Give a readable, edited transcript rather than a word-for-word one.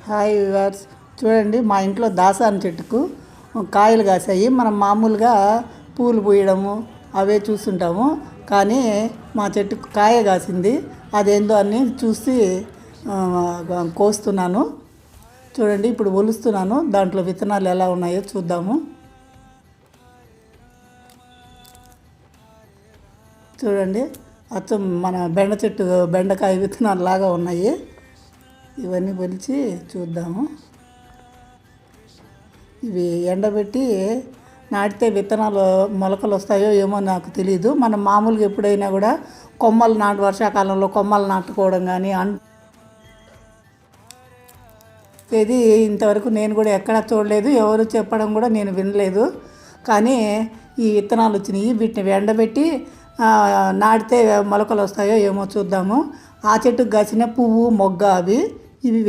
Hi viewers, చూడండి మా ఇంట్లో దాసాని చెట్టుకు కాయలు కాసాయి. మనం మామూలుగా పూలు పూయడము అవే చూస్తుంటాము, కానీ మా చెట్టుకు కాయ కాసింది. అదేందో అని చూసి కోస్తున్నాను. చూడండి, ఇప్పుడు ఒలుస్తున్నాను. దాంట్లో విత్తనాలు ఎలా ఉన్నాయో చూద్దాము. చూడండి, అచ్చం మన బెండ చెట్టు బెండకాయ విత్తనాలు లాగా ఉన్నాయి. ఇవన్నీ ఒలిచి చూద్దాము. ఇవి ఎండబెట్టి నాటితే విత్తనాలు మొలకలు వస్తాయో ఏమో నాకు తెలియదు. మనం మామూలుగా ఎప్పుడైనా కూడా కొమ్మలు వర్షాకాలంలో కొమ్మలు నాటుకోవడం కానీ ఇది ఇంతవరకు నేను కూడా ఎక్కడా చూడలేదు, ఎవరు చెప్పడం కూడా నేను వినలేదు. కానీ ఈ విత్తనాలు వచ్చినాయి. వీటిని ఎండబెట్టి నాటితే మొలకలు వస్తాయో ఏమో చూద్దాము. ఆ చెట్టుకు కాసిన పువ్వు మొగ్గ ఇవి